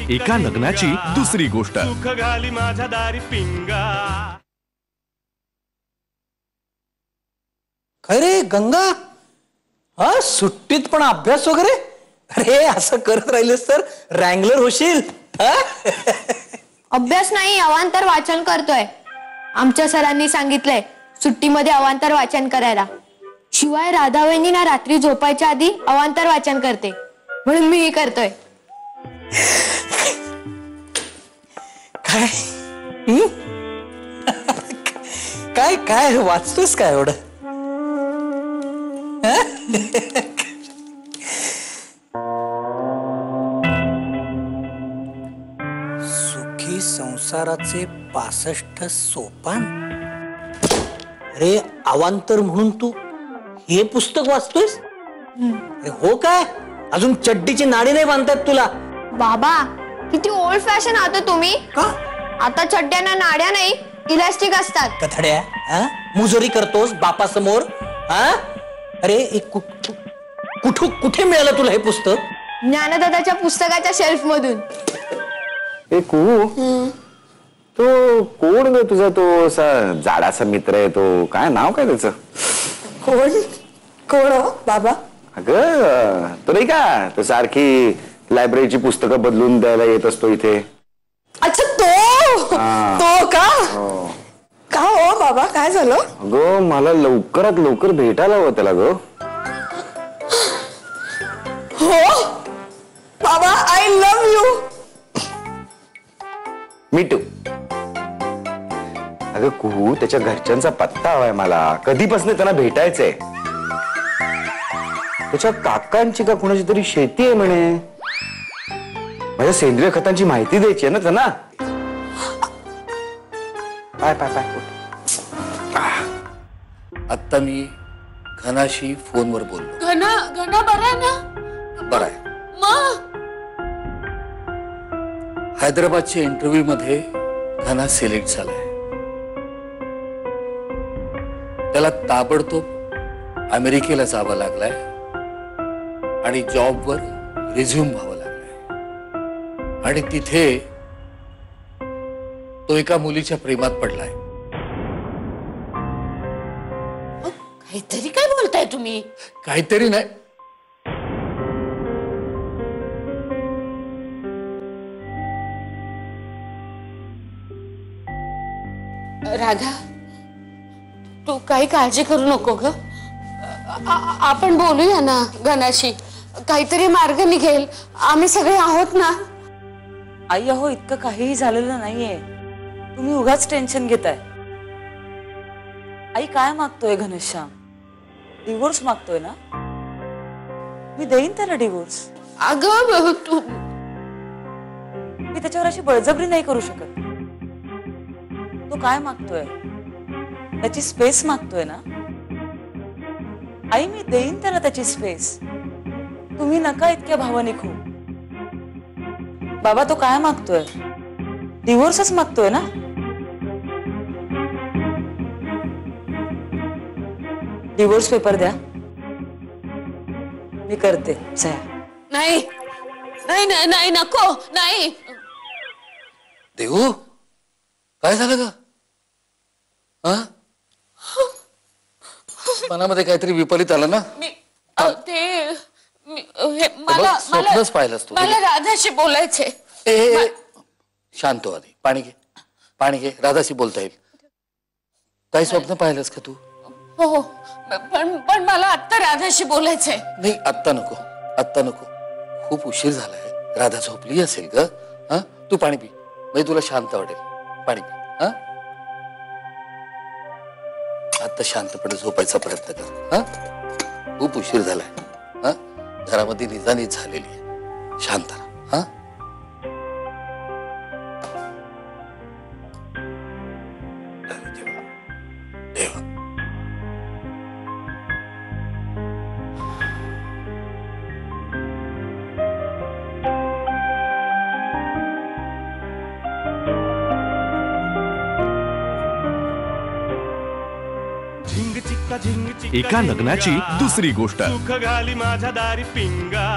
एका लग्नाची दुसरी गोष्ट। सुख घाली माझ्या दारी पिंगा। अरे गंगा, हा सुट्टीत पण अभ्यास वगैरे? अरे असं करत राहिलेस तर रँगलर होशील। अभ्यास नाही, अवांतर वाचन करतोय। आमच्या सरांनी सांगितलंय सुट्टीमध्ये अवांतर वाचन करायला। शिवाय राधा वहिनी ना रात्री झोपायच्या आधी अवांतर वाचन करते, म्हणून मीही करतोय। काय काय काय वाचतोस काय एवढं? सुखी संसाराचे 65 सोपान। अरे अवांतर म्हणून तू हे पुस्तक वाचतोयस? अरे हो काय, अजून चड्डीची नाडी नाही बांधतात तुला? बाबा किती ओल्ड फॅशन आता तुम्ही। का? आता चड्ड्यांना नाड्या नाही, इलास्टिक असतात। कथड्या, मुजोरी करतोस बापासमोर? अरे एक कुठे मिळालं तुला हे पुस्तक? ज्ञानदादाच्या पुस्तकाच्या शेल्फ मधून। तो कोण ग तुझा तो असा जाडासा मित्र आहे, तो काय नाव काय त्याचं? कोण हो बाबा? अगं तो नाही का, तो सारखी लायब्ररीची पुस्तकं बदलून द्यायला येत असतो इथे। अच्छा तो का? का हो बाबा, काय झालं? अगं मला लवकरात लवकर भेटायला हवं त्याला ग। हो बाबा, I love you. Me too. अगं कुहू, त्याच्या घरच्यांचा पत्ता हवाय मला, कधीपासून त्यांना भेटायचंय। त्याच्या काकांची का कोणाची तरी शेती आहे म्हणे, माझ्या सेंद्रिय खतांची माहिती द्यायची आहे ना त्यांना। पाय पाय पाय। आता मी घनाशी फोनवर बोललो। घना बरा ना? बरं आहे। हैदराबादच्या इंटरव्ह्यू मध्ये घना सिलेक्ट झालाय। त्याला ताबडतोब अमेरिकेला जावं लागलाय आणि जॉबवर रिझ्यूम व्हावं लागलाय आणि तिथे तो एका मुलीच्या प्रेमात पडलाय। काहीतरी काय बोलताय तुम्ही? काहीतरी नाही, राधा तू काही काळजी करू नको ग। आपण बोलूया ना घनाशी, काहीतरी मार्ग निघेल। आम्ही सगळे आहोत ना। आई अहो, इतकं काहीही झालेलं नाहीये, तुम्ही उगाच टेन्शन घेताय। आई काय मागतोय घनश्याम? डिवोर्स मागतोय ना? मी देईन त्याला डिवोर्स। अगं तू, मी त्याच्यावर अशी बळजबरी नाही करू शकत। तो काय मागतोय? त्याची स्पेस मागतोय ना? आई मी देईन त्याला त्याची स्पेस, तुम्ही नका इतक्या भावनिक हो। बाबा तो काय मागतोय? डिवोर्सच मागतोय ना? डिवोर्स पेपर द्या, मी करते सह्या। नाही नाही नाही नको नाही। देऊ काय झालं ग? मनामध्ये काहीतरी विपरीत आलं ना? स्वप्नच पाहिलंस तू? मला राधाशी बोलायचंय। शांत हो आधी, पाणी घे, पाणी घे, राधाशी बोलता येईल। काही स्वप्न पाहिलंस का तू? हो पण मला आत्ता राधाशी बोलायचंय। नाही आत्ता नको, आत्ता नको, खूप उशीर झालाय, राधा झोपली असेल ग। तू पाणी पी, म्हणजे तुला शांत वाटेल। पाणी पी। आता शांतपणे झोपायचा प्रयत्न कर। खूप उशीर झालाय, घरामध्ये निजानीच झालेली आहे, शांत राहा। देवा एका लग्नाची दुसरी गोष्ट। सुख घाली माझ्या दारी पिंगा।